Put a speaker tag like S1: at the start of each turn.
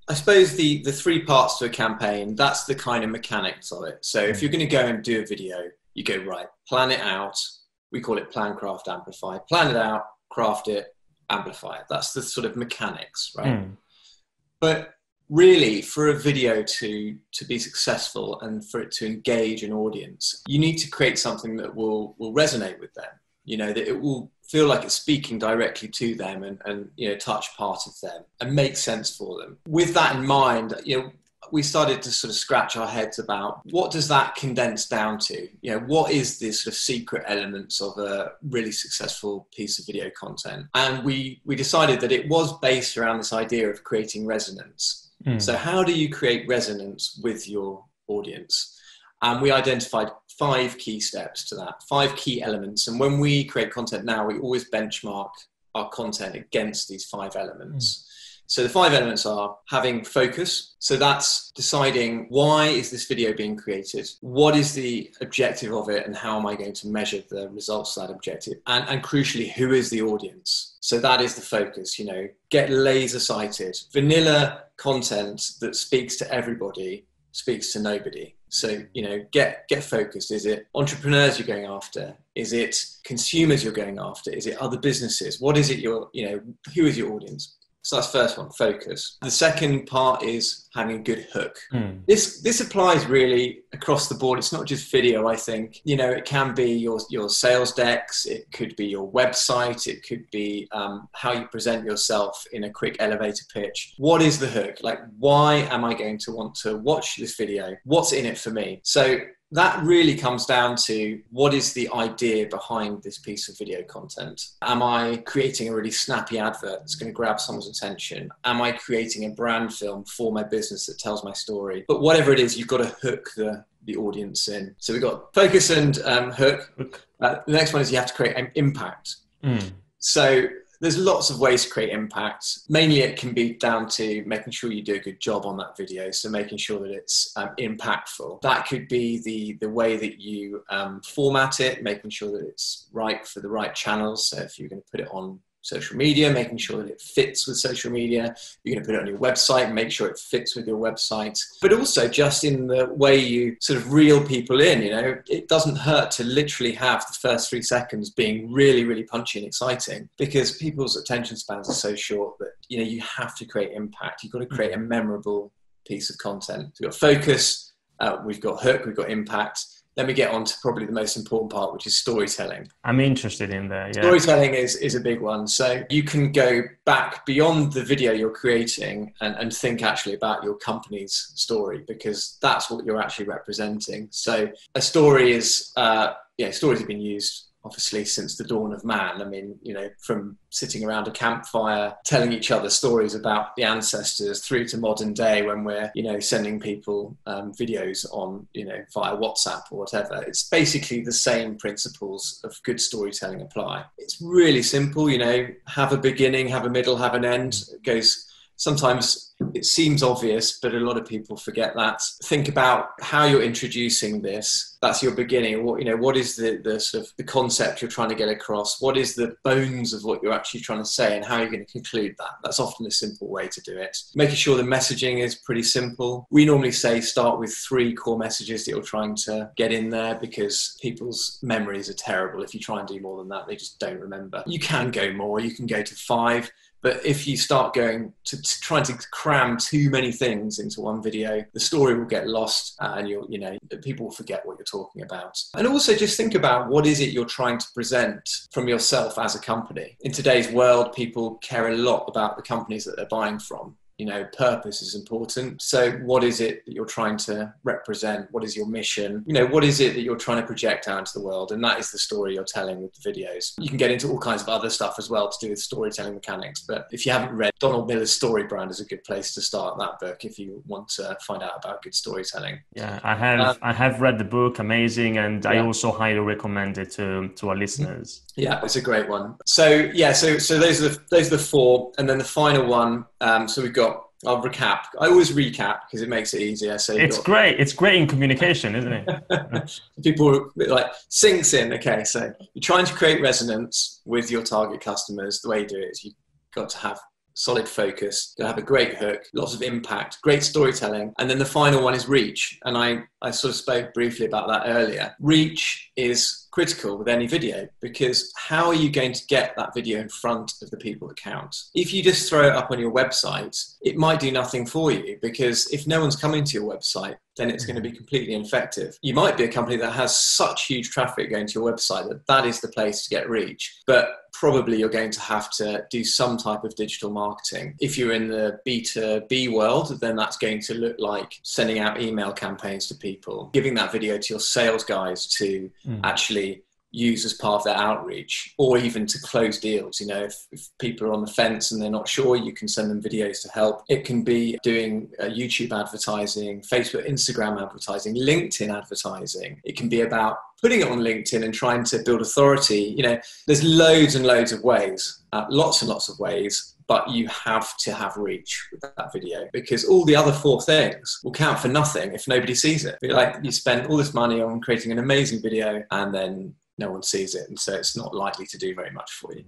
S1: I suppose the three parts to a campaign, that's the kind of mechanics of it. So if you're going to go and do a video, you go, right, plan it out. We call it plan, craft, amplify. Plan it out, craft it, amplify it. That's the sort of mechanics, right? But really, for a video to be successful and for it to engage an audience, you need to create something that will resonate with them. You know, that it will feel like it's speaking directly to them and you know, touch part of them and make sense for them. With that in mind, you know, we started to sort of scratch our heads about what does that condense down to? You know, what is the sort of secret elements of a really successful piece of video content? And we decided that it was based around this idea of creating resonance. So how do you create resonance with your audience? And we identified 5 key steps to that, 5 key elements. And when we create content now, we always benchmark our content against these 5 elements. So the 5 elements are having focus. So that's deciding, why is this video being created? What is the objective of it? And how am I going to measure the results of that objective? And crucially, who is the audience? So that is the focus, you know, get laser sighted. Vanilla content that speaks to everybody speaks to nobody. So, you know, get focused. Is it entrepreneurs you're going after? Is it consumers you're going after? Is it other businesses? What is it you know, who is your audience? So that's the first one, focus. The second part is having a good hook. This applies really across the board. It's not just video, I think. You know, it can be your sales decks. It could be your website. It could be how you present yourself in a quick elevator pitch. What is the hook? Like, why am I going to want to watch this video? What's in it for me? So that really comes down to, what is the idea behind this piece of video content? Am I creating a really snappy advert that's going to grab someone's attention? Am I creating a brand film for my business that tells my story? But whatever it is, you've got to hook the audience in. So we've got focus and hook. The next one is you have to create an impact. So there's lots of ways to create impact. Mainly it can be down to making sure you do a good job on that video. So making sure that it's impactful. That could be the way that you format it, making sure that it's right for the right channels. So if you're going to put it on social media, making sure that it fits with social media. You're going to put it on your website, make sure it fits with your website. But also just in the way you sort of reel people in, you know, it doesn't hurt to literally have the first 3 seconds being really, really punchy and exciting, because people's attention spans are so short that, you know, you have to create impact. You've got to create a memorable piece of content. So we've got focus, we've got hook, we've got impact. Then we get on to probably the most important part, which is storytelling.
S2: I'm interested in that. Yeah.
S1: Storytelling is a big one. So you can go back beyond the video you're creating and think actually about your company's story, because that's what you're actually representing. So a story is, stories have been used obviously since the dawn of man. I mean, you know, from sitting around a campfire, telling each other stories about the ancestors, through to modern day when we're, you know, sending people videos on, you know, via WhatsApp or whatever. It's basically the same principles of good storytelling apply. It's really simple, you know, have a beginning, have a middle, have an end. It goes, sometimes it seems obvious, but a lot of people forget that. Think about how you're introducing this. That's your beginning. What is the sort of the concept you're trying to get across? What is the bones of what you're actually trying to say, and how you're going to conclude that? That's often a simple way to do it. Making sure the messaging is pretty simple. We normally say start with 3 core messages that you're trying to get in there, because people's memories are terrible. If you try and do more than that, they just don't remember. You can go more. You can go to 5. But if you start going to trying to cram too many things into one video, the story will get lost, and people will forget what you're talking about. And also just think about, what is it you're trying to present from yourself as a company? In today's world, people care a lot about the companies that they're buying from. You know, purpose is important. So what is it that you're trying to represent? What is your mission? You know, what is it that you're trying to project out into the world? And that is the story you're telling with the videos. You can get into all kinds of other stuff as well to do with storytelling mechanics. But if you haven't read Donald Miller's Story Brand, is a good place to start that book if you want to find out about good storytelling.
S2: Yeah, I have read the book, amazing, and I also highly recommend it to our listeners.
S1: Yeah, it's a great one. So those are the 4, and then the final one. So we've got. I'll recap. I always recap because it makes it easier. So
S2: it's great. It's great in communication, isn't it?
S1: People like sinks in. Okay, so you're trying to create resonance with your target customers. The way you do it is you've got to have solid focus, got to have a great hook, lots of impact, great storytelling. And then the final one is reach. And I sort of spoke briefly about that earlier. Reach is critical with any video, because how are you going to get that video in front of the people that count? If you just throw it up on your website, it might do nothing for you, because if no one's coming to your website, then it's going to be completely ineffective. You might be a company that has such huge traffic going to your website that that is the place to get reach, but probably you're going to have to do some type of digital marketing. If you're in the B2B world, then that's going to look like sending out email campaigns to people, giving that video to your sales guys to actually use as part of their outreach, or even to close deals. You know, if people are on the fence and they're not sure, you can send them videos to help. It can be doing YouTube advertising, Facebook, Instagram advertising, LinkedIn advertising. It can be about putting it on LinkedIn and trying to build authority. You know, there's loads and loads of ways, lots and lots of ways, but you have to have reach with that video, because all the other 4 things will count for nothing if nobody sees it. Like, you spend all this money on creating an amazing video and then no one sees it, and so it's not likely to do very much for you.